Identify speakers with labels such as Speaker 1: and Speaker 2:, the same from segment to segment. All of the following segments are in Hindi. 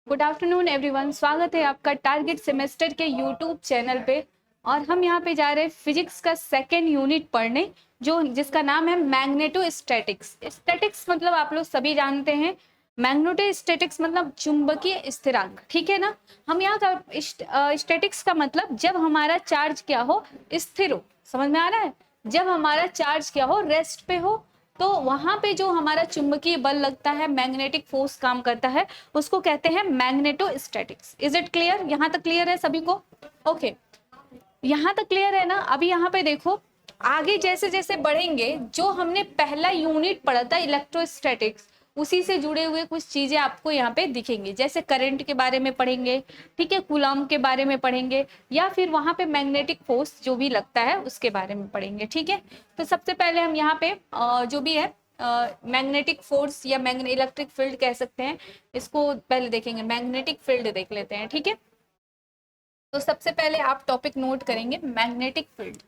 Speaker 1: गुड आफ्टरनून एवरीवन, स्वागत है आपका टारगेट सेमेस्टर के यूट्यूब चैनल पे। और हम यहाँ पे जा रहे हैं फिजिक्स का सेकेंड यूनिट पढ़ने, जो जिसका नाम है मैग्नेटोस्टैटिक्स। स्टैटिक्स मतलब आप लोग सभी जानते हैं, मैग्नेटोस्टैटिक्स मतलब चुंबकीय स्थिरांक, ठीक है ना। हम यहाँ का स्टैटिक्स का मतलब जब हमारा चार्ज क्या हो, स्थिर हो। समझ में आ रहा है? जब हमारा चार्ज क्या हो, रेस्ट पे हो, तो वहां पे जो हमारा चुंबकीय बल लगता है, मैग्नेटिक फोर्स काम करता है, उसको कहते हैं मैग्नेटोस्टैटिक्स। Is it clear? यहाँ तक क्लियर है सभी को? ओके, यहाँ तक क्लियर है ना। अभी यहाँ पे देखो, आगे जैसे जैसे बढ़ेंगे, जो हमने पहला यूनिट पढ़ा था इलेक्ट्रोस्टैटिक्स, उसी से जुड़े हुए कुछ चीजें आपको यहाँ पे दिखेंगी। जैसे करंट के बारे में पढ़ेंगे, ठीक है, कूलॉम के बारे में पढ़ेंगे, या फिर वहां पे मैग्नेटिक फोर्स जो भी लगता है उसके बारे में पढ़ेंगे, ठीक है। तो सबसे पहले हम यहाँ पे जो भी है मैग्नेटिक फोर्स या इलेक्ट्रिक फील्ड कह सकते हैं, इसको पहले देखेंगे। मैग्नेटिक फील्ड देख लेते हैं, ठीक है। तो सबसे पहले आप टॉपिक नोट करेंगे, मैग्नेटिक फील्ड।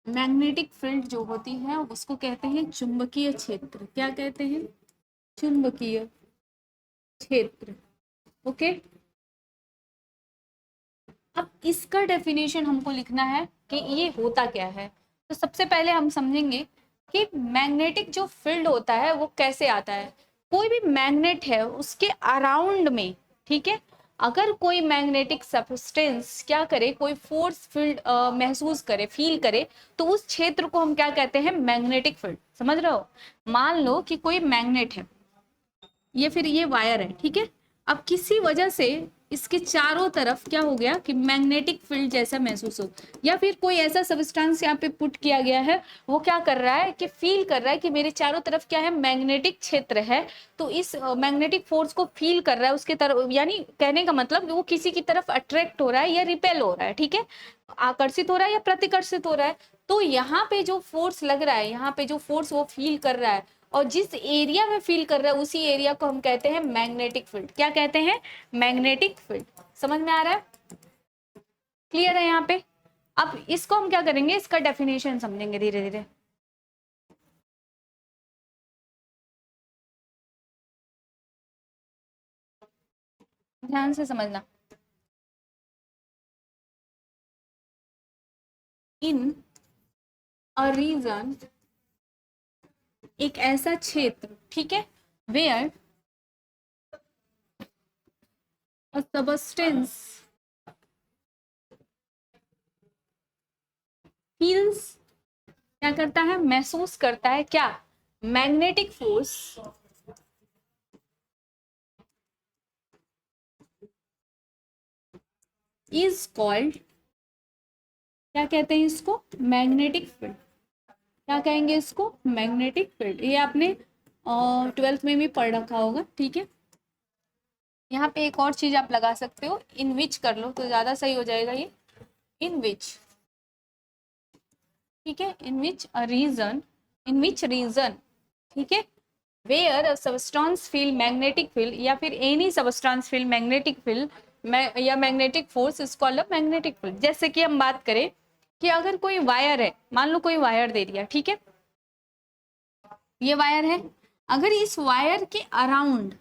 Speaker 1: मैग्नेटिक फील्ड जो होती है उसको कहते हैं चुंबकीय क्षेत्र। क्या कहते हैं? चुंबकीय क्षेत्र। ओके, अब इसका डेफिनेशन हमको लिखना है कि ये होता क्या है। तो सबसे पहले हम समझेंगे कि मैग्नेटिक जो फील्ड होता है वो कैसे आता है। कोई भी मैग्नेट है उसके अराउंड में, ठीक है, अगर कोई मैग्नेटिक सब्सटेंस क्या करे, कोई फोर्स फील्ड महसूस करे, फील करे, तो उस क्षेत्र को हम क्या कहते हैं? Magnetic field. समझ रहे हो? मान लो कि कोई मैग्नेट है, ये फिर ये वायर है, ठीक है। अब किसी वजह से इसके चारों तरफ क्या हो गया कि मैग्नेटिक फील्ड जैसा महसूस हो, या फिर कोई ऐसा सब्सटेंस यहाँ पे पुट किया गया है, वो क्या कर रहा है कि फील कर रहा है कि मेरे चारों तरफ क्या है, मैग्नेटिक क्षेत्र है। तो इस मैग्नेटिक फोर्स को फील कर रहा है उसके तरफ, यानी कहने का मतलब वो किसी की तरफ अट्रैक्ट हो रहा है या रिपेल हो रहा है, ठीक है, आकर्षित हो रहा है या प्रतिकर्षित हो रहा है। तो यहाँ पे जो फोर्स लग रहा है, यहाँ पे जो फोर्स वो फील कर रहा है, और जिस एरिया में फील कर रहा है उसी एरिया को हम कहते हैं मैग्नेटिक फील्ड। क्या कहते हैं? Magnetic field. समझ में आ रहा है? क्लियर है यहाँ पे? अब इसको हम क्या करेंगे, इसका डेफिनेशन समझेंगे धीरे धीरे। ध्यान से समझना। इन अ रीजन, एक ऐसा क्षेत्र, ठीक है, वेयर अ सबस्टेंस फील्स, क्या करता है? महसूस करता है क्या? मैग्नेटिक फोर्स इज कॉल्ड, क्या कहते हैं इसको? Magnetic field. क्या कहेंगे इसको? Magnetic field. ये आपने 12th में भी पढ़ रखा होगा, ठीक है। यहाँ पे एक और चीज आप लगा सकते हो, इन विच कर लो तो ज्यादा सही हो जाएगा ये। इन विच, ठीक है, इन विच a reason, in which region, ठीक है, where a substance feel magnetic field, या फिर any substance feel magnetic field या magnetic force is called a magnetic field. जैसे कि हम बात करें कि अगर कोई वायर है, मान लो कोई वायर दे दिया, ठीक है, ये वायर है, अगर इस वायर के अराउंड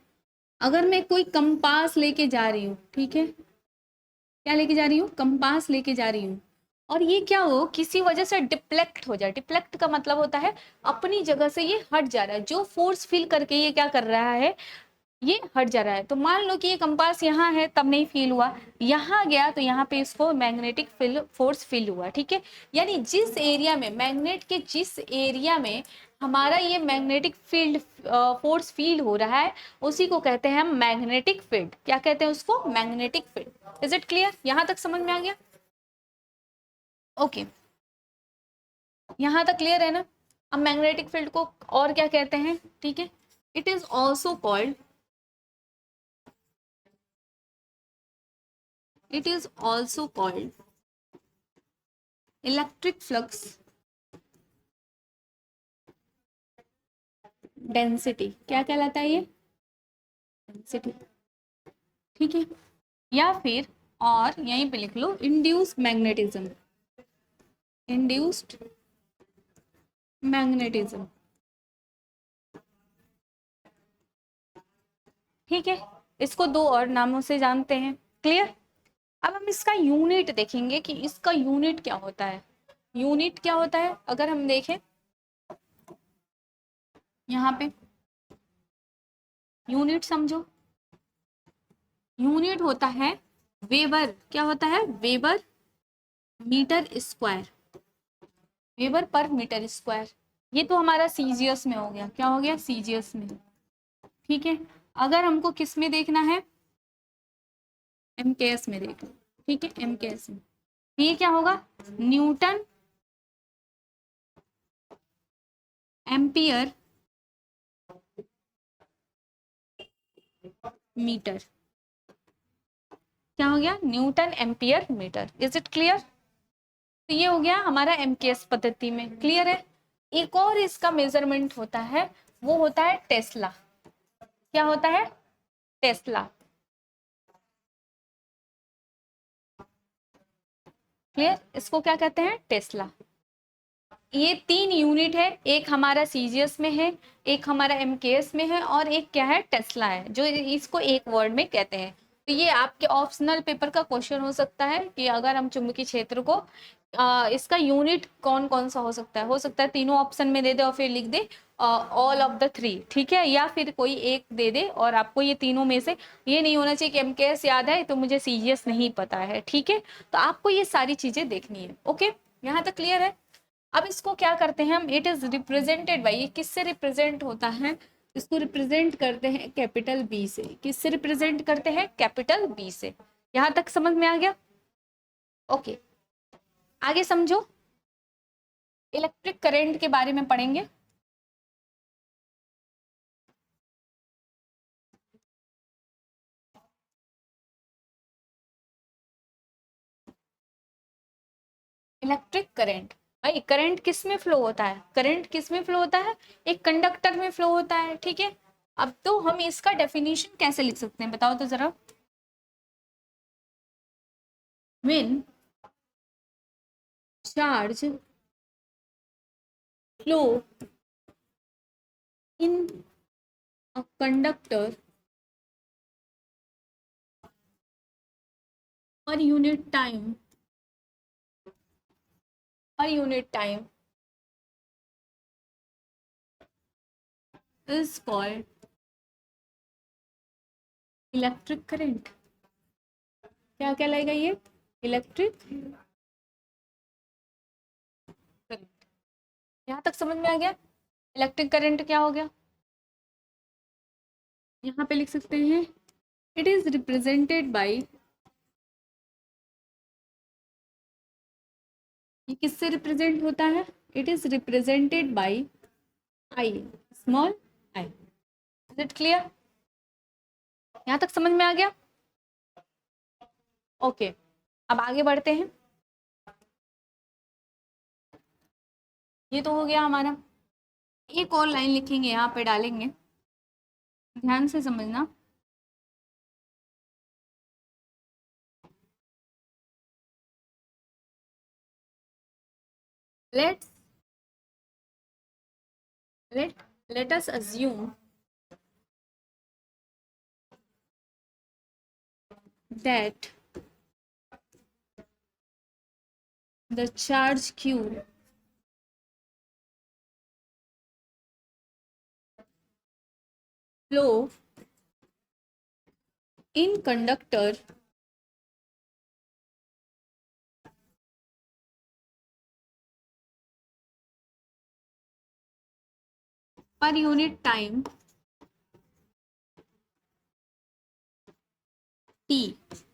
Speaker 1: अगर मैं कोई कंपास लेके जा रही हूँ, ठीक है, क्या लेके जा रही हूँ? कंपास लेके जा रही हूँ, और ये क्या हो, किसी वजह से डिप्लेक्ट हो जाए। डिप्लेक्ट का मतलब होता है अपनी जगह से ये हट जा रहा है, जो फोर्स फील करके ये क्या कर रहा है, ये हट जा रहा है। तो मान लो कि ये कंपास यहाँ है, तब नहीं फील हुआ, यहाँ गया तो यहाँ पे इसको मैग्नेटिक फील्ड फोर्स फील हुआ, ठीक है। यानी जिस एरिया में, मैग्नेट के जिस एरिया में हमारा ये मैग्नेटिक फील्ड फोर्स फील हो रहा है, उसी को कहते हैं हम मैग्नेटिक फील्ड। क्या कहते हैं उसको? Magnetic field. Is it clear? यहाँ तक समझ में आ गया? ओके, यहाँ तक क्लियर है ना। अब मैग्नेटिक फील्ड को और क्या कहते हैं, ठीक है, it is also called, it is also called electric flux density. क्या कहलाता है ये? डेंसिटी, ठीक है। या फिर और यहीं पे लिख लो इंड्यूस्ड मैग्नेटिज्म, इंड्यूस्ड मैग्नेटिज्म। ठीक है, इसको दो और नामों से जानते हैं। क्लियर। अब हम इसका यूनिट देखेंगे कि इसका यूनिट क्या होता है। यूनिट क्या होता है, अगर हम देखें यहाँ पे, यूनिट समझो। यूनिट होता है वेबर। क्या होता है? Weber metre square. Weber per metre square. ये तो हमारा सीजीएस में हो गया। क्या हो गया? सीजीएस में। ठीक है, अगर हमको किस में देखना है? एमकेएस में देखना। ठीक है, एमकेएस में ये क्या होगा? Newton ampere metre. क्या हो गया? Newton ampere metre. Is it clear? तो ये हो गया हमारा एमकेएस पद्धति में। क्लियर है। एक और इसका मेजरमेंट होता है, वो होता है टेस्ला। क्या होता है? टेस्ला। क्लियर। इसको क्या कहते हैं? टेस्ला। ये 3 यूनिट है, एक हमारा सीजीएस में है, एक हमारा एमकेएस में है, और एक क्या है? टेस्ला है, जो इसको एक वर्ड में कहते हैं। तो ये आपके ऑप्शनल पेपर का क्वेश्चन हो सकता है कि अगर हम चुंबकीय क्षेत्र को इसका यूनिट कौन कौन सा हो सकता है तीनों ऑप्शन में दे दे और फिर लिख दे ऑल ऑफ द 3। ठीक है, या फिर कोई एक दे दे और आपको ये तीनों में से, ये नहीं होना चाहिए कि एमकेएस याद है तो मुझे सीजीएस नहीं पता है। ठीक है, तो आपको ये सारी चीजें देखनी है। ओके, यहाँ तक क्लियर है। अब इसको क्या करते हैं हम? इट इज रिप्रेजेंटेड बाई, ये किससे रिप्रेजेंट होता है? इसको रिप्रेजेंट करते हैं कैपिटल बी से। किससे रिप्रेजेंट करते हैं? कैपिटल बी से। यहां तक समझ में आ गया? ओके, आगे समझो। इलेक्ट्रिक करंट के बारे में पढ़ेंगे। इलेक्ट्रिक करंट, भाई करंट किस में फ्लो होता है? करंट किस में फ्लो होता है? एक कंडक्टर में फ्लो होता है। ठीक है, अब तो हम इसका डेफिनेशन कैसे लिख सकते हैं बताओ तो जरा। When charge flow in a conductor per unit time, per unit time is called electric current. क्या कहलाएगा ये? Electric current. यहाँ तक समझ में आ गया? इलेक्ट्रिक करंट क्या हो गया? यहाँ पे लिख सकते हैं इट इज रिप्रेजेंटेड बाय, ये किससे रिप्रेजेंट होता है? It is represented by I, small I. Is it clear? यहाँ तक समझ में आ गया? ओके, अब आगे बढ़ते हैं। ये तो हो गया हमारा। एक और लाइन लिखेंगे, यहाँ पे डालेंगे, ध्यान से समझना। Let's let us assume that the charge q flow in conductor per unit time t,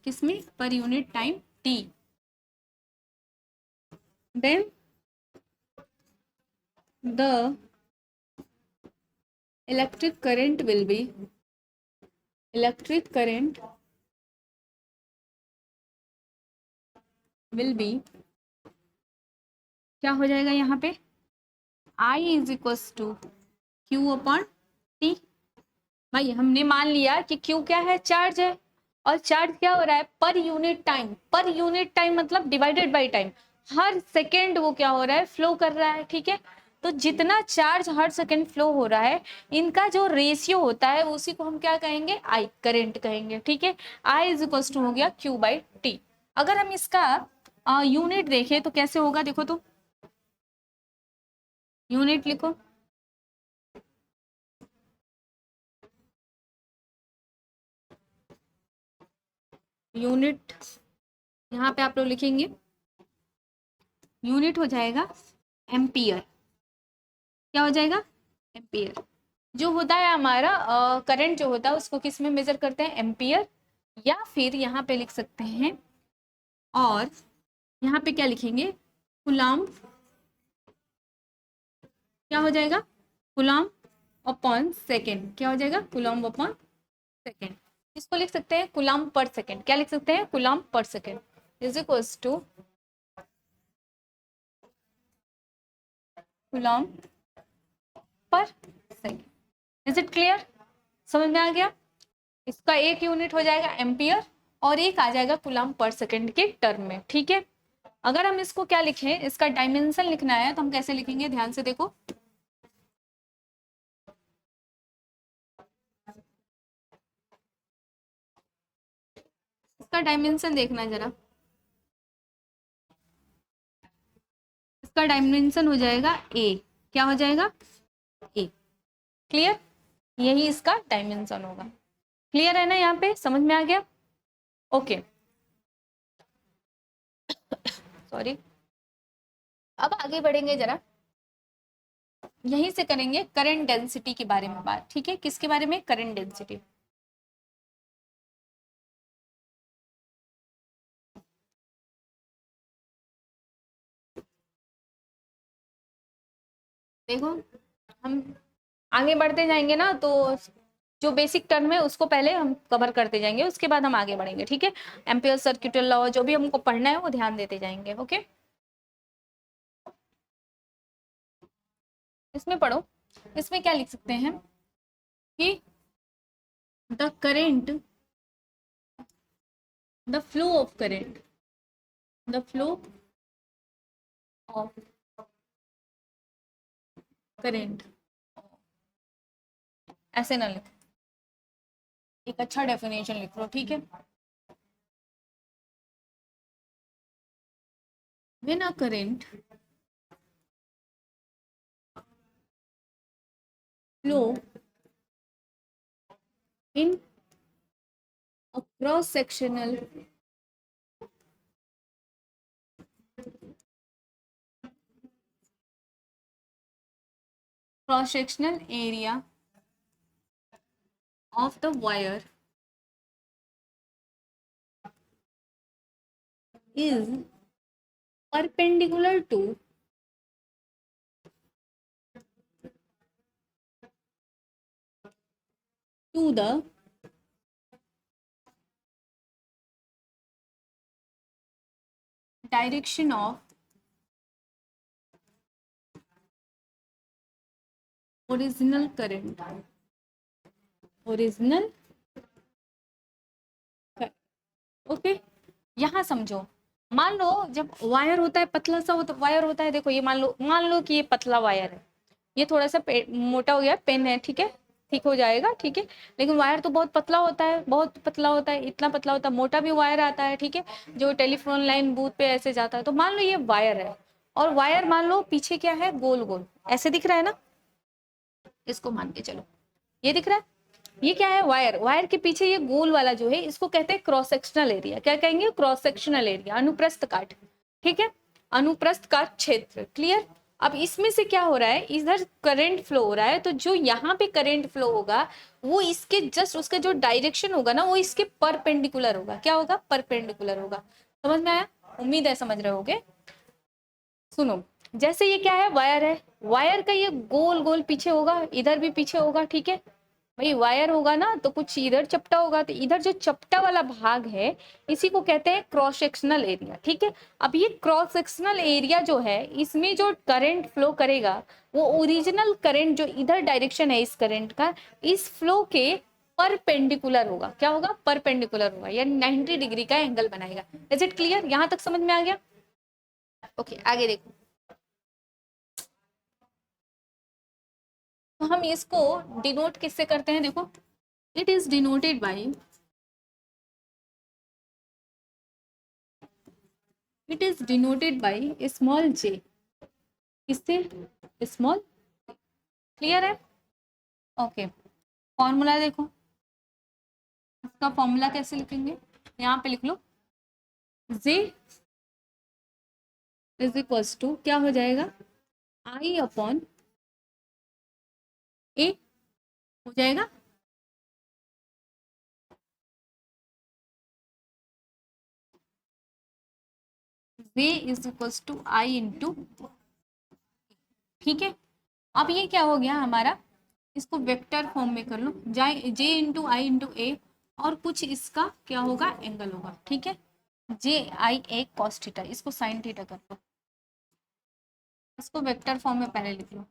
Speaker 1: किसमें? पर unit time t, then the electric current will be, electric current will be, क्या हो जाएगा यहाँ पे? I is equals to Q upon T। भाई हमने मान लिया कि Q क्या है? चार्ज है, और चार्ज क्या हो रहा है? Per unit time. Per unit time मतलब डिवाइडेड बाय टाइम, हर सेकेंड वो क्या हो रहा है? फ्लो कर रहा है। ठीक है, तो जितना चार्ज हर सेकेंड फ्लो हो रहा है, इनका जो रेशियो होता है उसी को हम क्या कहेंगे, आई, करंट कहेंगे। ठीक है, आई इज इक्वल टू हो गया क्यू बाई टी। अगर हम इसका यूनिट देखें तो कैसे होगा, देखो तो यूनिट लिखो। यूनिट यहाँ पे आप लोग लिखेंगे, यूनिट हो जाएगा एम्पियर। क्या हो जाएगा, एम्पियर। जो होता है हमारा करंट जो होता है उसको किस में मेजर करते हैं, एम्पियर, या फिर यहाँ पे लिख सकते हैं, और यहाँ पे क्या लिखेंगे, कूलम्ब। क्या हो जाएगा, कूलम्ब अपॉन सेकेंड। क्या हो जाएगा, कूलम्ब अपॉन सेकेंड। इसको लिख सकते हैं कूलम्ब पर सेकेंड। क्या लिख सकते हैं, coulomb per second is equals to coulomb per second. Is it clear, समझ में आ गया। इसका एक यूनिट हो जाएगा एम्पियर और एक आ जाएगा कूलम्ब पर सेकेंड के टर्म में। ठीक है, अगर हम इसको क्या लिखें, इसका डायमेंशन लिखना है तो हम कैसे लिखेंगे, ध्यान से देखो। इसका डायमेंशन देखना जरा, इसका डायमेंशन हो जाएगा ए। क्या हो जाएगा, ए। क्लियर, यही इसका डायमेंशन होगा। क्लियर है ना, यहाँ पे समझ में आ गया। Okay, sorry. अब आगे बढ़ेंगे जरा, यहीं से करेंगे करंट डेंसिटी के बारे में बात। ठीक है, किसके बारे में, करंट डेंसिटी। देखो, हम आगे बढ़ते जाएंगे ना, तो जो बेसिक टर्म है उसको पहले हम कवर करते जाएंगे, उसके बाद हम आगे बढ़ेंगे। ठीक है, एम्पियर सर्किटल लॉ जो भी हमको पढ़ना है वो ध्यान देते जाएंगे। ओके, इसमें पढ़ो, इसमें क्या लिख सकते हैं कि the current, the flow of current, the flow of current, ऐसे ना लिखो, एक अच्छा डेफिनेशन लिख लो। ठीक है, when a current flow in a cross sectional area of the wire is perpendicular to the direction of original current, original. Okay, यहाँ समझो, मान लो जब वायर होता है, पतला सा होता वायर होता है, देखो ये मान लो कि ये पतला वायर है, ये थोड़ा सा मोटा हो गया, पेन है, ठीक है, ठीक हो जाएगा। ठीक है, लेकिन वायर तो बहुत पतला होता है, बहुत पतला होता है, इतना पतला होता है, मोटा भी वायर आता है। ठीक है, जो टेलीफोन लाइन बूथ पे ऐसे जाता है। तो मान लो ये वायर है, और वायर मान लो पीछे क्या है, गोल गोल ऐसे दिख रहा है ना, इसको मान के चलो, ये दिख रहा है, ये क्या है, वायर। वायर के पीछे ये गोल वाला जो है, इसको कहते हैं क्रॉस सेक्शनल एरिया। क्या कहेंगे, क्रॉस सेक्शनल एरिया, अनुप्रस्थ काट। ठीक है, अनुप्रस्थ काट क्षेत्र। क्लियर। अब इसमें से क्या हो रहा है, इधर करंट फ्लो हो रहा है, तो जो यहाँ पे करंट फ्लो होगा वो इसके जस्ट, उसका जो डायरेक्शन होगा ना, वो इसके परपेंडिकुलर होगा। क्या होगा, परपेंडिकुलर होगा। समझ में आया, उम्मीद है समझ रहे होगे। सुनो, जैसे ये क्या है, वायर है, वायर का ये गोल गोल पीछे होगा, इधर भी पीछे होगा। ठीक है भाई, वायर होगा ना तो कुछ इधर चपटा होगा, तो इधर जो चपटा वाला भाग है इसी को कहते हैं क्रॉस सेक्शनल एरिया। ठीक है, अब ये क्रॉस सेक्शनल एरिया जो है, इसमें जो करंट फ्लो करेगा वो ओरिजिनल करंट जो इधर डायरेक्शन है इस करंट का, इस फ्लो के परपेंडिकुलर होगा। क्या होगा, परपेंडिकुलर होगा, या 90 डिग्री का एंगल बनाएगा। इज इट क्लियर, यहाँ तक समझ में आ गया। ओके, आगे देखो, तो हम इसको डिनोट किससे करते हैं, देखो it is denoted by, it is denoted by small J, किससे, स्मॉल, क्लियर है, ओके। फॉर्मूला देखो, इसका फॉर्मूला कैसे लिखेंगे, यहाँ पे लिख लो, जे इज इक्वल्स टू क्या हो जाएगा, आई अपॉन ए हो जाएगा, J is equals to I into, ठीक है। अब ये क्या हो गया हमारा, इसको वेक्टर फॉर्म में कर लो, जे इंटू आई इंटू ए, और कुछ इसका क्या होगा, एंगल होगा, ठीक है, जे आई ए कॉस थीटा, इसको साइन थीटा कर लो, इसको वेक्टर फॉर्म में पहले लिख लो,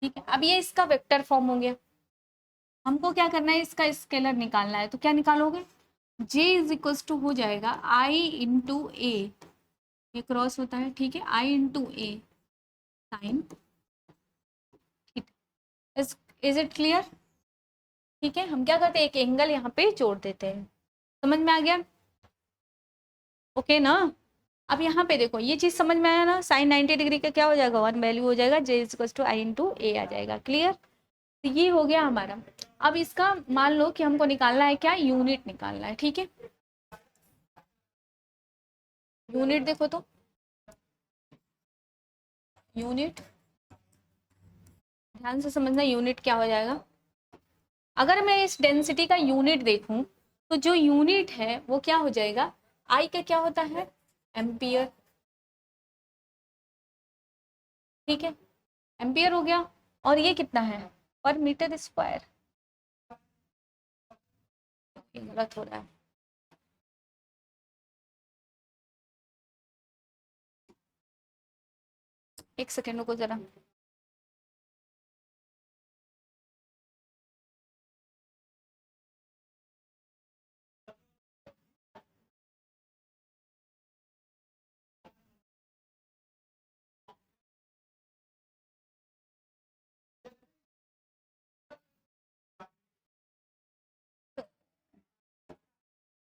Speaker 1: ठीक है। अब ये इसका वेक्टर फॉर्म हो गया, हमको क्या करना है, इसका स्केलर निकालना है, तो क्या निकालोगे, जे इज इक्वल्स टू हो जाएगा आई इंटू ए, ये क्रॉस होता है, ठीक है, आई इंटू ए साइन, ठीक, इज इट क्लियर, ठीक है। हम क्या करते हैं, एक एंगल यहाँ पे जोड़ देते हैं, समझ में आ गया, ओके ना। अब यहाँ पे देखो ये चीज समझ में आया ना, साइन 90 डिग्री का क्या हो जाएगा, वन वैल्यू हो जाएगा, J is equals to I into A आ जाएगा, क्लियर। तो ये हो गया हमारा। अब इसका मान लो कि हमको निकालना है क्या, यूनिट निकालना है, ठीक है। यूनिट देखो तो, यूनिट ध्यान से समझना, यूनिट क्या हो जाएगा, अगर मैं इस डेंसिटी का यूनिट देखूं तो जो यूनिट है वो क्या हो जाएगा, आई का क्या होता है, एम्पियर, ठीक है, एम्पियर हो गया, और ये कितना है, पर मीटर स्क्वायर, गलत हो रहा है, एक सेकेंड रुको जरा,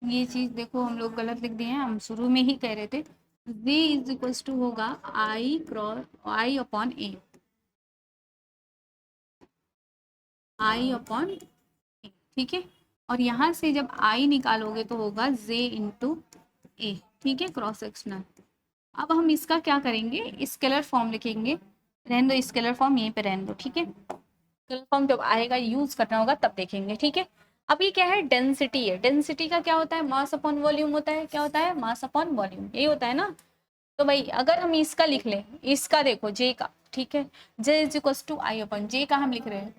Speaker 1: ये चीज देखो हम लोग गलत लिख दिए हैं, हम शुरू में ही कह रहे थे v इज इक्वल्स टू होगा आई क्रॉस आई अपॉन ए, आई अपॉन ए, ठीक है, और यहाँ से जब आई निकालोगे तो होगा जे इंटू ए, ठीक है, क्रॉस सेक्शनल। अब हम इसका क्या करेंगे, स्केलर फॉर्म लिखेंगे, रहने दो स्केलर फॉर्म यहीं पे रहने दो, ठीक है, स्केलर फॉर्म जब आएगा यूज करना होगा तब देखेंगे, ठीक है। अब ये क्या है, डेंसिटी है, डेंसिटी का क्या होता है, मास अपॉन वॉल्यूम होता है, क्या होता है, मास अपॉन वॉल्यूम, यही होता है ना। तो भाई अगर हम इसका लिख लें, इसका देखो जे का, ठीक है, J is equal to I upon J का हम लिख रहे हैं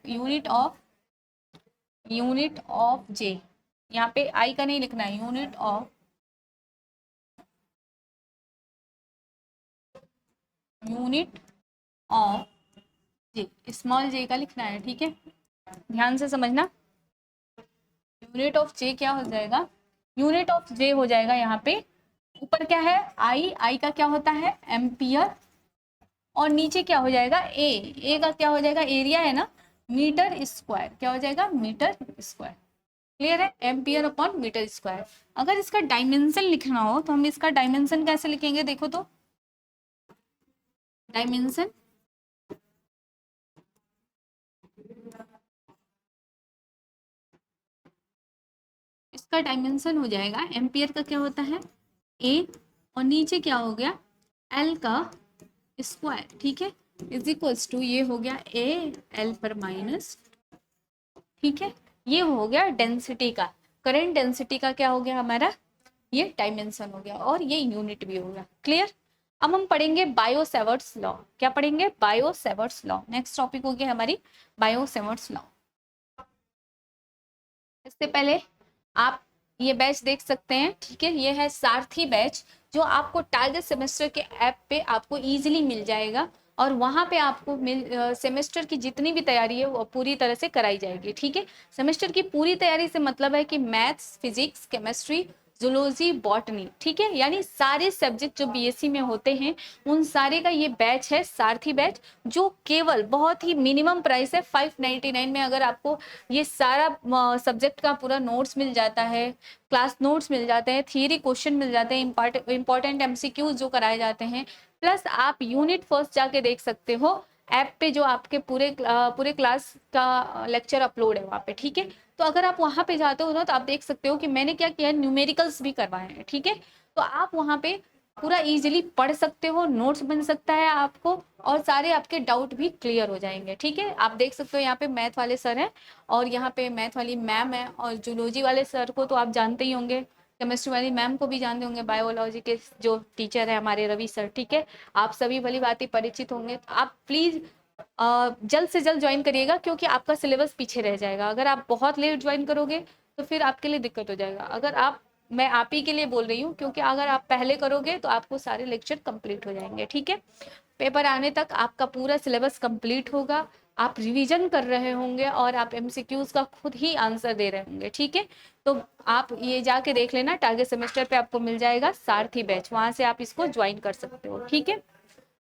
Speaker 1: यूनिट ऑफ जे, यहाँ पे आई का नहीं लिखना है, यूनिट ऑफ जे, स्मॉल जे का लिखना है, ठीक है, ध्यान से समझना। यूनिट ऑफ जे क्या हो जाएगा, यूनिट ऑफ जे हो जाएगा यहाँ पे, ऊपर क्या है आई का क्या होता है एम्पियर, और नीचे क्या हो जाएगा ए का क्या हो जाएगा, एरिया है ना, मीटर स्क्वायर, क्या हो जाएगा, मीटर स्क्वायर, क्लियर है, एम्पियर अपॉन मीटर स्क्वायर। अगर इसका डायमेंशन लिखना हो तो हम इसका डायमेंशन कैसे लिखेंगे, देखो तो, डायमेंशन इसका डायमेंशन हो जाएगा, एम्पियर का क्या होता है ए, और नीचे क्या हो गया एल का स्क्वायर, ठीक है, इज इक्वल्स टू ये हो गया ए एल पर माइनस, ठीक है, ये हो गया डेंसिटी का, करंट डेंसिटी का क्या हो गया हमारा, ये डायमेंशन हो गया, और ये यूनिट भी हो गया, क्लियर। अब हम पढ़ेंगे बायो सेवर्ट्स लॉ, क्या पढ़ेंगे, bio Savart's law, next topic हो गया हमारी बायो सेवर्ट्स लॉ। इससे पहले आप ये बैच देख सकते हैं, ठीक है, ये है सारथी बैच, जो आपको टारगेट सेमेस्टर के ऐप पे आपको इजीली मिल जाएगा, और वहाँ पे आपको सेमेस्टर की जितनी भी तैयारी है वो पूरी तरह से कराई जाएगी, ठीक है। सेमेस्टर की पूरी तैयारी से मतलब है कि maths, physics, chemistry, zoology, botany, ठीक है, यानी सारे सब्जेक्ट जो बीएससी में होते हैं उन सारे का ये बैच है, सारथी बैच, जो केवल बहुत ही मिनिमम प्राइस है 599 में। अगर आपको ये सारा सब्जेक्ट का पूरा नोट्स मिल जाता है, क्लास नोट्स मिल जाते हैं, थियरी क्वेश्चन मिल जाते हैं, इंपॉर्टेंट एमसीक्यूज जो कराए जाते हैं, प्लस आप यूनिट फर्स्ट जाके देख सकते हो ऐप पे, जो आपके पूरे क्लास का लेक्चर अपलोड है वहाँ पे, ठीक है। तो अगर आप वहाँ पे जाते हो ना तो आप देख सकते हो कि मैंने क्या किया है, न्यूमेरिकल्स भी करवाए हैं, ठीक है। तो आप वहाँ पे पूरा इजीली पढ़ सकते हो, नोट्स बन सकता है आपको, और सारे आपके डाउट भी क्लियर हो जाएंगे, ठीक है। आप देख सकते हो यहाँ पे मैथ वाले सर हैं और यहाँ पे मैथ वाली मैम है, और जूलॉजी वाले सर को तो आप जानते ही होंगे, केमिस्ट्री वाली मैम को भी जानते होंगे, बायोलॉजी के जो टीचर है हमारे रवि सर, ठीक है। आप सभी भली बातें परिचित होंगे। तो आप प्लीज जल्द से जल्द ज्वाइन करिएगा, क्योंकि आपका सिलेबस पीछे रह जाएगा। अगर आप बहुत लेट ज्वाइन करोगे तो फिर आपके लिए दिक्कत हो जाएगा। अगर आप, मैं आप ही के लिए बोल रही हूँ, क्योंकि अगर आप पहले करोगे तो आपको सारे लेक्चर कंप्लीट हो जाएंगे, ठीक है। पेपर आने तक आपका पूरा सिलेबस कंप्लीट होगा, आप रिवीजन कर रहे होंगे और आप एमसीक्यूज का खुद ही आंसर दे रहे होंगे, ठीक है। तो आप ये जाके देख लेना, टारगेट सेमेस्टर पे आपको मिल जाएगा सारथी बैच, वहां से आप इसको ज्वाइन कर सकते हो, ठीक है।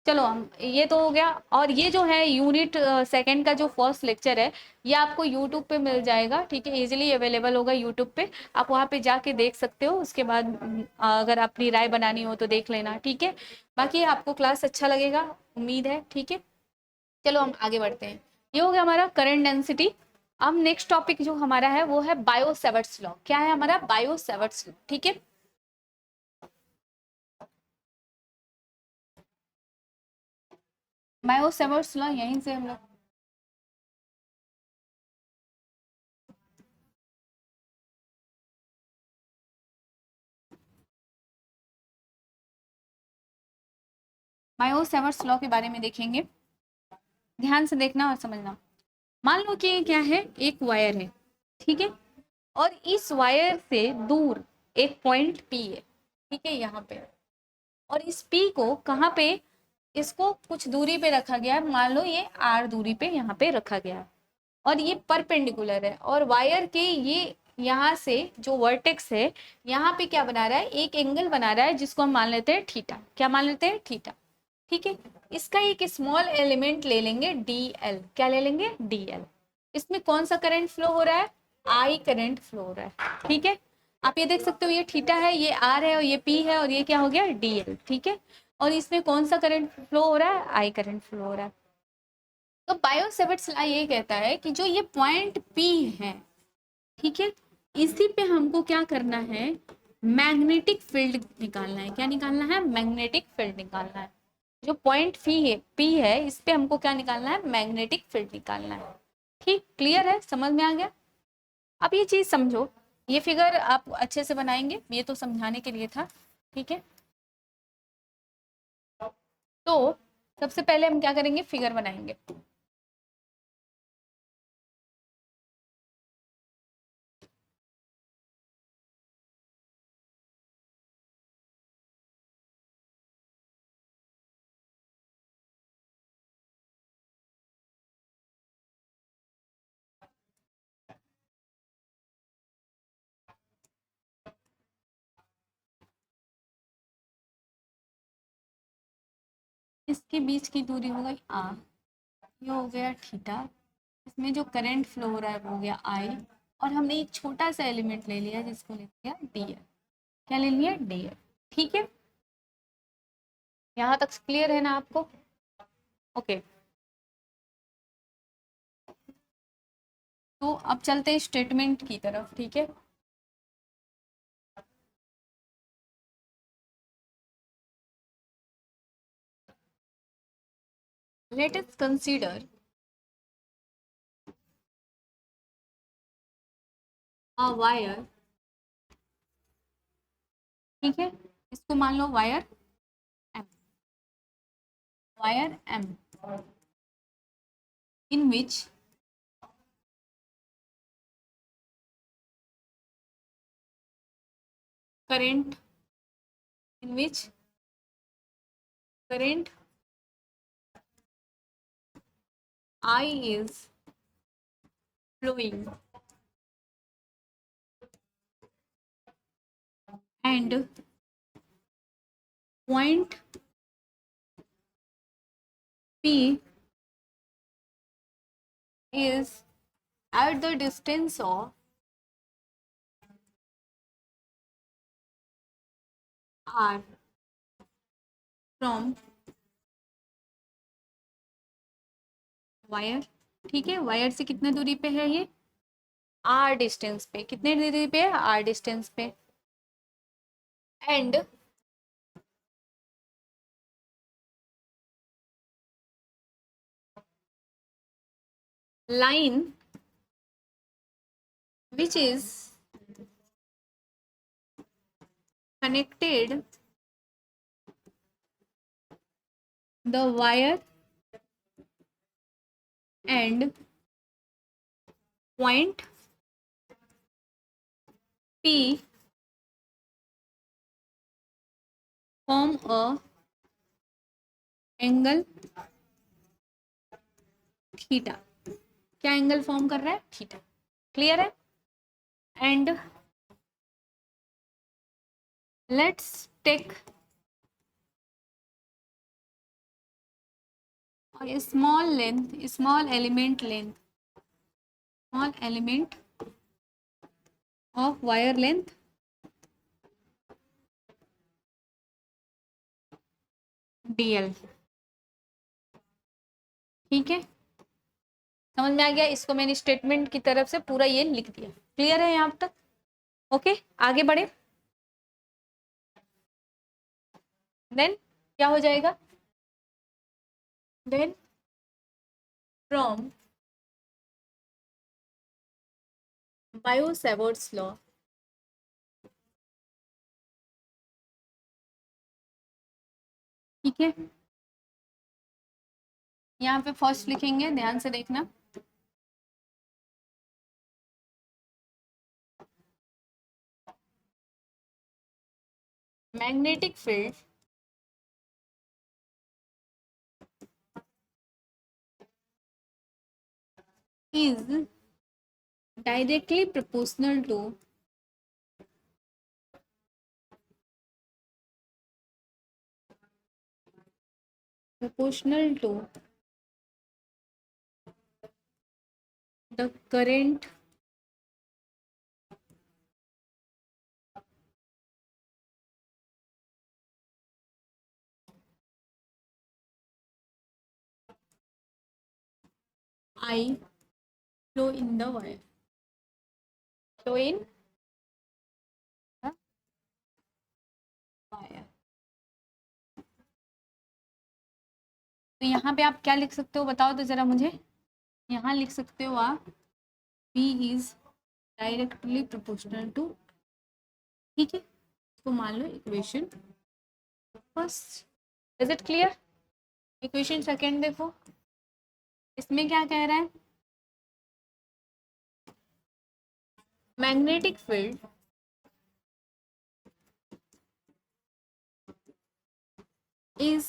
Speaker 1: चलो हम, ये तो हो गया। और ये जो है यूनिट सेकंड का जो फर्स्ट लेक्चर है, ये आपको यूट्यूब पे मिल जाएगा, ठीक है, इजीली अवेलेबल होगा यूट्यूब पे, आप वहाँ पे जाके देख सकते हो। उसके बाद अगर अपनी राय बनानी हो तो देख लेना, ठीक है। बाकी आपको क्लास अच्छा लगेगा, उम्मीद है, ठीक है। चलो हम आगे बढ़ते हैं। ये हो गया हमारा करंट डेंसिटी। अब नेक्स्ट टॉपिक जो हमारा है वो है बायो सेवर्ट्स लॉ। क्या है हमारा? बायो सेवर्ट्स लॉ, ठीक है। बायो सेवर्ट्स लॉ यहीं से हम लोग, बायो सेवर्ट्स लॉ के बारे में देखेंगे। ध्यान से देखना और समझना। मान लो कि ये क्या है, एक वायर है, ठीक है, और इस वायर से दूर एक पॉइंट पी है, ठीक है, यहाँ पे। और इस पी को कहाँ पे, इसको कुछ दूरी पे रखा गया है, मान लो ये आर दूरी पे यहाँ पे रखा गया है, और ये परपेंडिकुलर है, और वायर के ये यहाँ से जो वर्टेक्स है, यहाँ पे क्या बना रहा है, एक एंगल बना रहा है, जिसको हम मान लेते हैं थीटा। क्या मान लेते हैं? थीटा, ठीक है। इसका एक स्मॉल एलिमेंट ले लेंगे डी एल। क्या ले लेंगे? D L. इसमें कौन सा करंट फ्लो हो रहा है? आई करंट फ्लो हो रहा है, ठीक है। आप ये देख सकते हो, ये थीटा है, ये आर है, और ये पी है, और ये क्या हो गया? डी एल, ठीक है। और इसमें कौन सा करंट फ्लो हो रहा है? आई करंट फ्लो हो रहा है। तो बायो सेवर्ट्स लॉ ये कहता है कि जो ये पॉइंट पी है, ठीक है, इसी पे हमको क्या करना है, मैग्नेटिक फील्ड निकालना है। क्या निकालना है? मैग्नेटिक फील्ड निकालना है। जो पॉइंट पी है, इस पे हमको क्या निकालना है? मैग्नेटिक फील्ड निकालना है। ठीक, क्लियर है? समझ में आ गया? अब ये चीज समझो, ये फिगर आप अच्छे से बनाएंगे, ये तो समझाने के लिए था, ठीक है। तो सबसे पहले हम क्या करेंगे, फिगर बनाएंगे। इसके बीच की दूरी हो गई आर, ये हो गया थीटा, इसमें जो करंट फ्लो हो रहा है वो हो गया आई, और हमने एक छोटा सा एलिमेंट ले लिया जिसको ले लिया डी एल। क्या ले लिया? डी एल, ठीक है। यहाँ तक क्लियर है ना आपको? ओके। तो अब चलते हैं स्टेटमेंट की तरफ, ठीक है। Let us consider a wire, ठीक है, इसको मान लो wire M, wire M, in which current, in which current I is flowing and point P is at the distance of r from wire. ठीक है, वायर से कितने दूरी पे है ये, आर डिस्टेंस पे। कितने दूरी पे है, आर डिस्टेंस पे। And line which is connected the wire and point P form a angle theta. क्या एंगल फॉर्म कर रहा है, थीटा। क्लियर है। And let's take small length, small element length, small element of wire length dl। ठीक है, समझ में आ गया। इसको मैंने स्टेटमेंट की तरफ से पूरा ये लिख दिया। क्लियर है यहाँ तक। ओके, आगे बढ़े। देन क्या हो जाएगा, देन फ्रॉम बायो-सैवर्ट्स लॉ, ठीक है। यहाँ पे फर्स्ट लिखेंगे, ध्यान से देखना। Magnetic field is directly proportional to the current I flow in the wire, flow in the wire। तो यहाँ पे आप क्या लिख सकते हो, बताओ तो जरा मुझे। यहाँ लिख सकते हो आप P is directly proportional to, ठीक है, इसको मान लो equation first. Is it clear. Equation second देखो, इसमें क्या कह रहा है, magnetic field is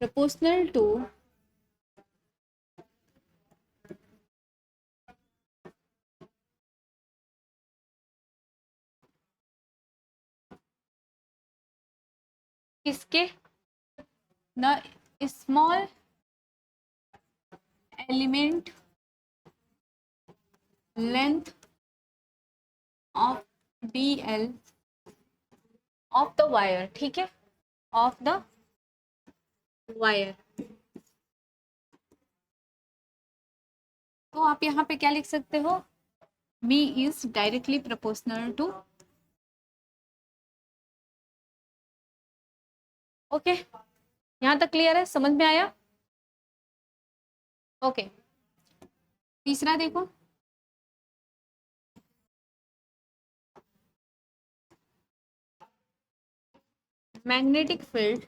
Speaker 1: proportional to किसके, the small element length of dl of the wire। ठीक है, of the wire। तो आप यहाँ पे क्या लिख सकते हो, b is directly proportional to, okay यहाँ तक क्लियर है, समझ में आया। ओके, तीसरा देखो, magnetic field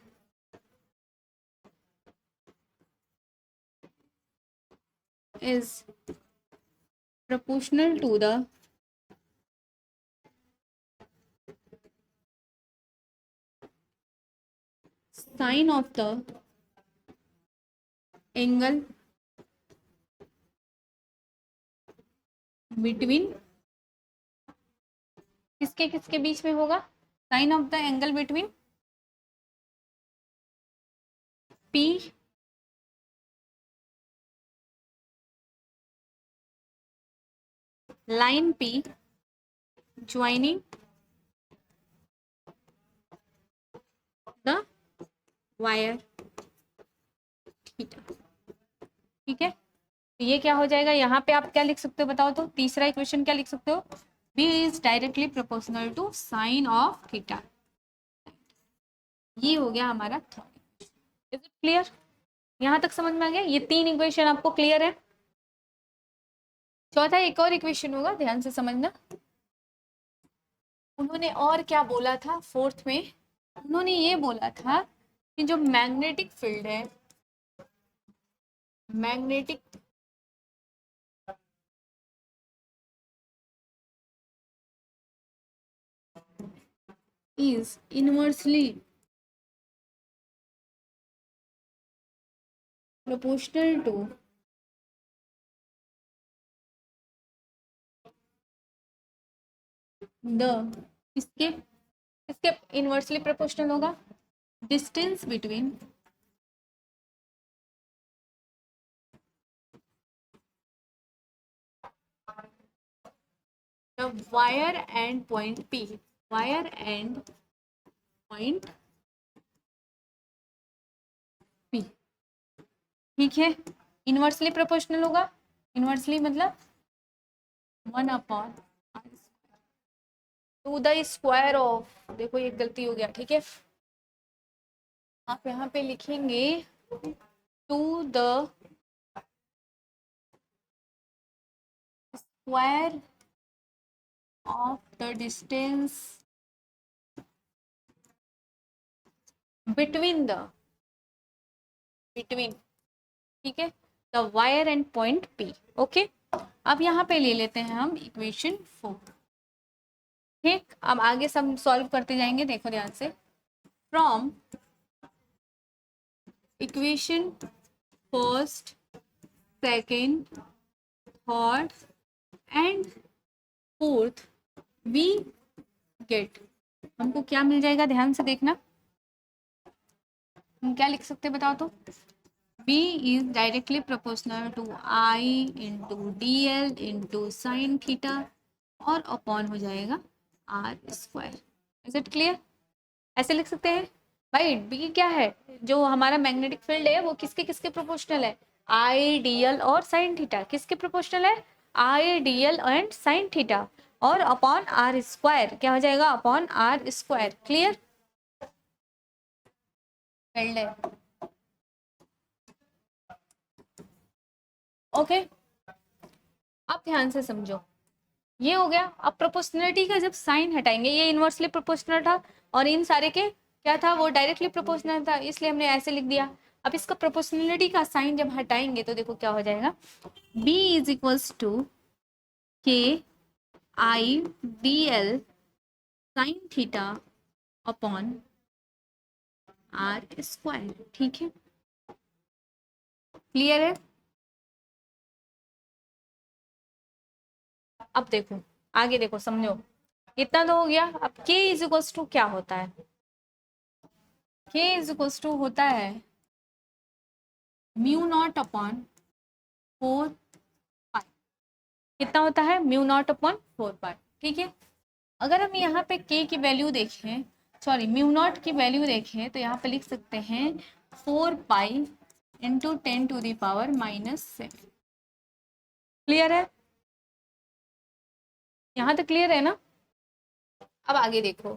Speaker 1: is proportional to the sine of the angle between किसके किसके बीच में होगा? Sine of the angle between P line P joining the wire theta. ठीक है, तो ये क्या हो जाएगा? यहाँ पे आप क्या लिख सकते हो बताओ तो? तीसरा इक्वेशन क्या लिख सकते हो? B is directly proportional to sine of theta. ये हो गया हमारा थर्ड। Is it clear? यहाँ तक समझ में आ गया? ये तीन इक्वेशन आपको क्लियर है? चौथा एक और इक्वेशन होगा, ध्यान से समझना। उन्होंने और क्या बोला था फोर्थ में? उन्होंने ये बोला था कि जो मैग्नेटिक फील्ड है, magnetic is inversely proportional to the इसके इसके इनवर्सली प्रोपोर्शनल होगा distance between the wire and point P, wire and point P। ठीक है, इनवर्सली प्रोपोर्शनल होगा। इनवर्सली मतलब 1/r to the square of, देखो ये गलती हो गया, ठीक है, आप यहाँ पे लिखेंगे to the square of the distance between ठीक है, the wire and point P। Okay, अब यहाँ पे ले लेते हैं हम इक्वेशन 4। ठीक, अब आगे सब सॉल्व करते जाएंगे, देखो ध्यान से। From equation first, second, third and fourth we get, हमको क्या मिल जाएगा? ध्यान से देखना, हम क्या लिख सकते हैं बताओ तो? B is directly proportional to I into DL into sin theta और अपॉन हो जाएगा R square. Is it clear? ऐसे लिख सकते हैं भाई। B क्या है? जो हमारा मैग्नेटिक फील्ड है वो किसके किसके प्रोपोर्शनल है? I, DL और sin थीटा। किसके प्रोपोर्शनल है? I, DL and sin theta और अपॉन R स्क्वायर। क्या हो जाएगा? Upon R square. Clear? Field है। ओके, अब ध्यान से समझो, ये हो गया। अब प्रोपोर्शनलिटी का जब साइन हटाएंगे, ये इनवर्सली प्रोपोर्शनल था और इन सारे के क्या था? वो डायरेक्टली प्रोपोर्शनल था, इसलिए हमने ऐसे लिख दिया। अब इसका प्रोपोर्शनलिटी का साइन जब हटाएंगे तो देखो क्या हो जाएगा? B is equals to K I D L sine theta upon R square. ठीक है, क्लियर है? अब देखो आगे, देखो समझो, इतना तो हो गया। अब K इज इक्वल्स टू क्या होता है? K इज इक्वल्स टू होता है म्यू नॉट अपॉन 4 पाई। कितना होता है? म्यू नॉट अपॉन 4 पाई। ठीक है, अगर हम यहाँ पे K की वैल्यू देखें, सॉरी म्यू नॉट की वैल्यू देखें, तो यहाँ पे लिख सकते हैं 4 pi into 10 to the power -7। Clear है? यहाँ तक क्लियर है ना? अब आगे देखो,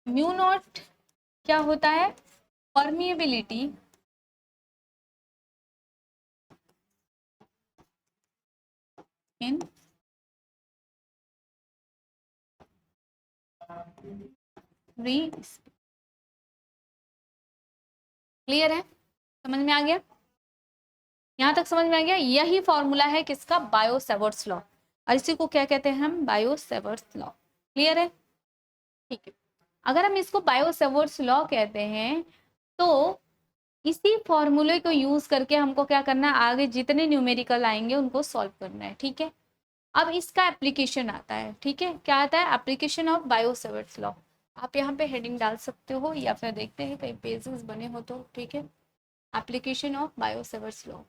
Speaker 1: म्यू नॉट क्या होता है? Permeability in free. क्लियर है? समझ में आ गया? यहाँ तक समझ में आ गया? यही फॉर्मूला है किसका? बायो सेवर्ट्स लॉ, और इसी को क्या कहते हैं हम? Bio Savart's law. क्लियर है? ठीक है, अगर हम इसको बायो सेवर्ट्स लॉ कहते हैं तो इसी फॉर्मूले को यूज करके हमको क्या करना है? आगे जितने न्यूमेरिकल आएंगे उनको सॉल्व करना है। ठीक है, अब इसका एप्लीकेशन आता है, ठीक है, क्या आता है, एप्लीकेशन ऑफ बायो-सेवर्ट्स लॉ। आप यहाँ पे हेडिंग डाल सकते हो या फिर देखते हैं कहीं पेजेस बने हो तो, ठीक है, application of bio-Savart's law.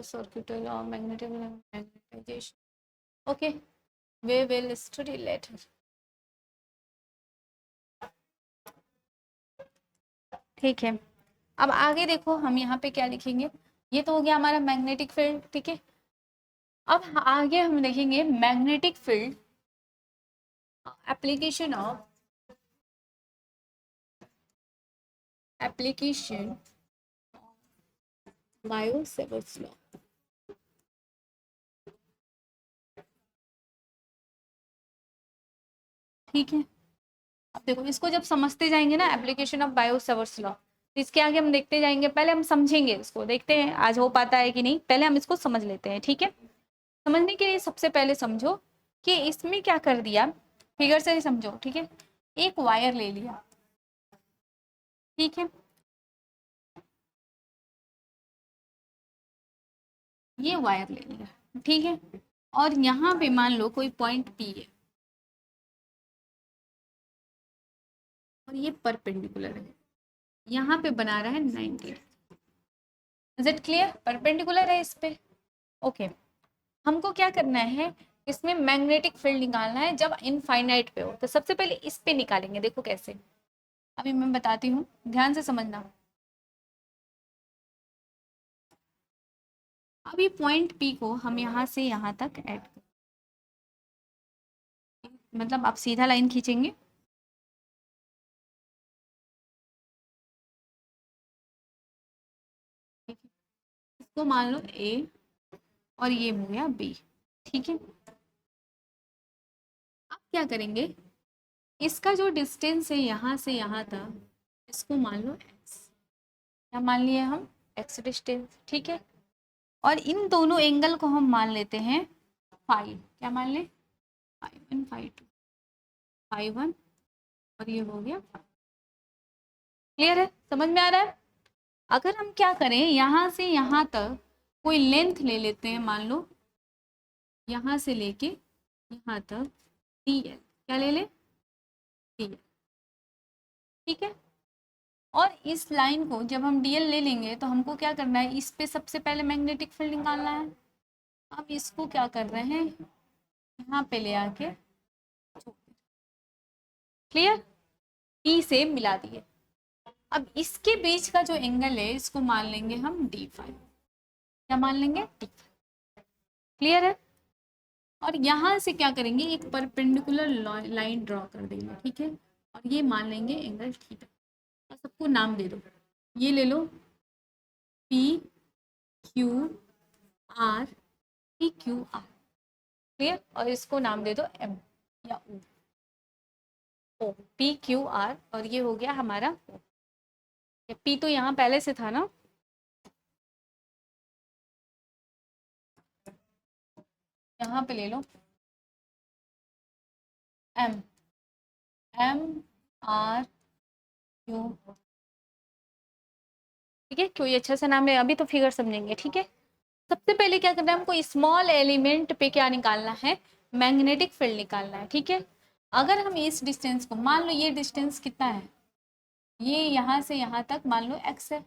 Speaker 1: circular law, magnetic magnetization. Okay, we will study later. ठीक है, अब आगे देखो हम यहाँ पे क्या लिखेंगे, ये तो हो गया हमारा मैग्नेटिक फील्ड, ठीक है। अब आगे हम देखेंगे magnetic field application of bio-Savart's law. ठीक है, अब देखो इसको जब समझते जाएंगे ना, एप्लीकेशन ऑफ बायो-सेवर्ट्स लॉ, तो इसके आगे हम देखते जाएंगे, पहले हम समझेंगे इसको, देखते हैं आज हो पाता है कि नहीं, पहले हम इसको समझ लेते हैं, ठीक है। समझने के लिए सबसे पहले समझो कि इसमें क्या कर दिया, फिगर से ही समझो, ठीक है। एक वायर ले लिया, ठीक है, ये वायर ले लिया, ठीक है, और यहाँ पे मान लो कोई पॉइंट पी है और ये परपेंडिकुलर है, यहाँ पे बना रहा है 90। इज इट क्लियर, परपेंडिकुलर है इस पे, ओके। हमको क्या करना है, इसमें मैग्नेटिक फील्ड निकालना है जब इनफाइनाइट पे हो, तो सबसे पहले इस पे निकालेंगे, देखो कैसे, अभी मैं बताती हूँ, ध्यान से समझना। अभी पॉइंट पी को हम यहाँ से यहाँ तक ऐड कर, मतलब आप सीधा लाइन खींचेंगे, इसको मान लो ए और ये हो गया बी, ठीक है। अब क्या करेंगे, इसका जो डिस्टेंस है यहाँ से यहाँ तक, इसको मान लो एक्स, क्या मान लिए हम, एक्स डिस्टेंस, ठीक है। और इन दोनों एंगल को हम मान लेते हैं फाइव, क्या मान ले, 5 1 5 2 5 1, और ये हो गया 5। क्लियर है, समझ में आ रहा है। अगर हम क्या करें, यहाँ से यहाँ तक कोई लेंथ ले लेते हैं, मान लो यहाँ से लेके यहाँ तक डी एल, क्या ले ले, डी एल, ठीक है। और इस लाइन को जब हम डीएल ले लेंगे तो हमको क्या करना है, इस पे सबसे पहले मैग्नेटिक फील्ड निकालना है। अब इसको क्या कर रहे हैं, यहाँ पे ले आके, क्लियर, ई से मिला दिए। अब इसके बीच का जो एंगल है इसको मान लेंगे हम D5, क्या मान लेंगे, D5, क्लियर है। और यहाँ से क्या करेंगे, एक परपेंडिकुलर लाइन ड्रॉ कर देंगे, ठीक है, और ये मान लेंगे एंगल थीटा, और सबको नाम दे दो, ये ले लो P Q R P Q R, clear, और इसको नाम दे दो M या O, P Q R, और ये हो गया हमारा O। P तो यहाँ पहले से था ना, यहाँ पे ले लो M R Q, ठीक है, क्यों ये अच्छा सा नाम है, अभी तो फिगर समझेंगे, ठीक है। सबसे पहले क्या करना है, हमको स्मॉल एलिमेंट पे क्या निकालना है, मैग्नेटिक फील्ड निकालना है, ठीक है। अगर हम इस डिस्टेंस को, मान लो ये डिस्टेंस कितना है, ये यहाँ से यहाँ तक मान लो x है,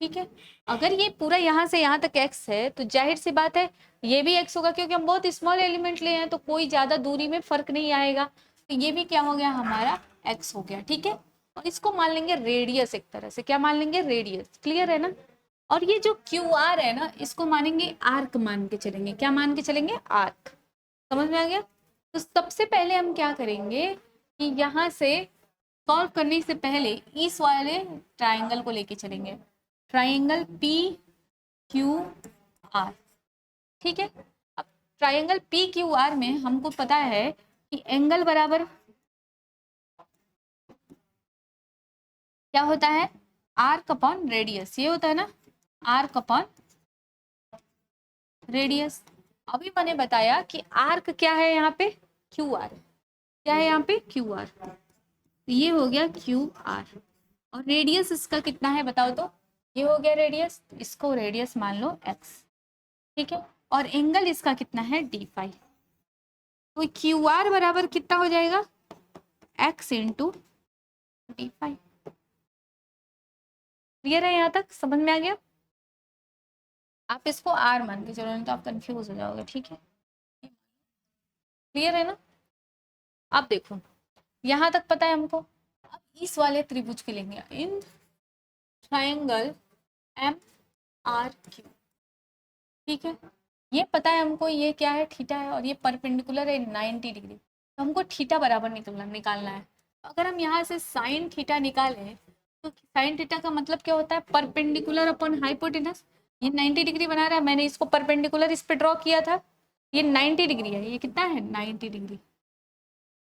Speaker 1: ठीक है। अगर ये पूरा यहाँ से यहाँ तक x है तो जाहिर सी बात है ये भी x होगा, क्योंकि हम बहुत स्मॉल एलिमेंट लिए हैं तो कोई ज्यादा दूरी में फर्क नहीं आएगा, तो ये भी क्या हो गया, हमारा x हो गया, ठीक है। और इसको मान लेंगे रेडियस, एक तरह से क्या मान लेंगे, रेडियस, क्लियर है ना। और ये जो क्यू आर है ना, इसको मानेंगे आर्क, मान के चलेंगे, क्या मान के चलेंगे, आर्क, समझ में आ गया। तो सबसे पहले हम क्या करेंगे कि यहाँ से सॉल्व करने से पहले इस वाले ट्राइंगल को लेके चलेंगे, ट्राइंगल पी क्यू आर, ठीक है। अब ट्राइंगल पी क्यू आर में हमको पता है कि एंगल बराबर क्या होता है, आर्क अपॉन रेडियस, ये होता है ना, आर्क अपॉन रेडियस। अभी मैंने बताया कि आर्क क्या है, यहाँ पे क्यू आर, क्या है यहाँ पे क्यू आर, तो ये हो गया क्यू आर। और रेडियस इसका कितना है बताओ तो, ये हो गया रेडियस, इसको रेडियस मान लो एक्स, ठीक है। और एंगल इसका कितना है डी फाई। तो क्यू आर बराबर कितना हो जाएगा, X into D phi. Clear है, यहाँ तक समझ में आ गया। आप इसको आर मान के चलो, नहीं तो आप कंफ्यूज हो जाओगे, ठीक है। क्लियर है ना। अब देखो यहाँ तक पता है हमको। अब इस वाले त्रिभुज के लेंगे, in triangle M R Q, ठीक है। ये पता है हमको ये क्या है, थीटा है, और ये परपेंडिकुलर है 90 डिग्री। तो हमको थीटा बराबर निकालना है। अगर हम यहाँ से साइन थीटा निकालें तो साइन थीटा का मतलब क्या होता है, परपेंडिकुलर अपॉन हाइपोटेनस। ये 90 डिग्री बना रहा है, मैंने इसको परपेंडिकुलर इस पे ड्रॉ किया था, ये 90 डिग्री है, ये कितना है 90 डिग्री।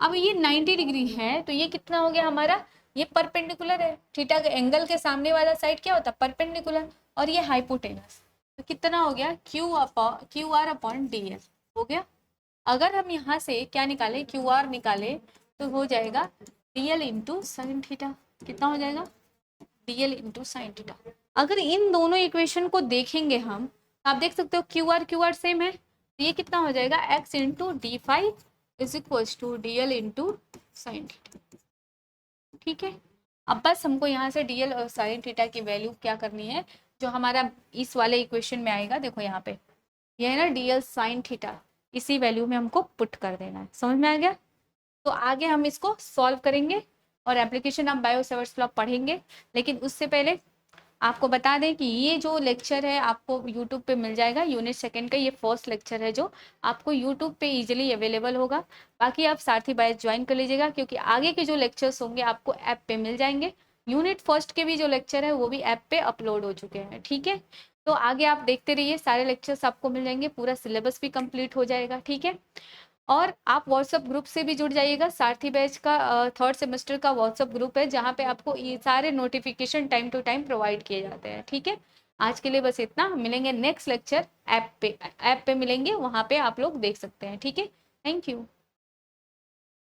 Speaker 1: अब ये 90 डिग्री है तो ये कितना हो गया हमारा, ये परपेंडिकुलर है, थीटा के एंगल के सामने वाला साइड क्या होता है परपेंडिकुलर, और ये हाइपोटेनस। तो कितना हो गया Q R upon D L हो गया। अगर हम यहाँ से क्या निकाले, क्यू आर निकाले, तो हो जाएगा D L into sine theta. कितना हो जाएगा, D L into sine theta. अगर इन दोनों इक्वेशन को देखेंगे हम, आप देख सकते हो क्यू आर सेम है, तो ये कितना हो जाएगा X into D phi is equal to D L into sine theta, ठीक है। अब बस हमको यहाँ से डी एल और साइन थीटा की वैल्यू क्या करनी है, जो हमारा इस वाले इक्वेशन में आएगा, देखो यहाँ पे ये है ना डी एल साइन थीटा, इसी वैल्यू में हमको पुट कर देना है। समझ में आ गया। तो आगे हम इसको सॉल्व करेंगे और एप्लीकेशन आप बायो-सेवर्ट्स लॉ पढ़ेंगे। लेकिन उससे पहले आपको बता दें कि ये जो लेक्चर है आपको यूट्यूब पे मिल जाएगा, यूनिट सेकंड का ये फर्स्ट लेक्चर है जो आपको यूट्यूब पे इजीली अवेलेबल होगा। बाकी आप सारथी बैच ज्वाइन कर लीजिएगा, क्योंकि आगे के जो लेक्चर्स होंगे आपको ऐप पे मिल जाएंगे। यूनिट फर्स्ट के भी जो लेक्चर है वो भी ऐप पे अपलोड हो चुके हैं, ठीक है। तो आगे आप देखते रहिए, सारे लेक्चर्स आपको मिल जाएंगे, पूरा सिलेबस भी कंप्लीट हो जाएगा, ठीक है। और आप व्हाट्सएप ग्रुप से भी जुड़ जाइएगा, सारथी बैच का थर्ड सेमेस्टर का व्हाट्सएप ग्रुप है, जहाँ पे आपको ये सारे notification time to time provide किए जाते हैं, ठीक है। आज के लिए बस इतना, मिलेंगे नेक्स्ट लेक्चर ऐप पे मिलेंगे, वहाँ पे आप लोग देख सकते हैं, ठीक है। Thank you.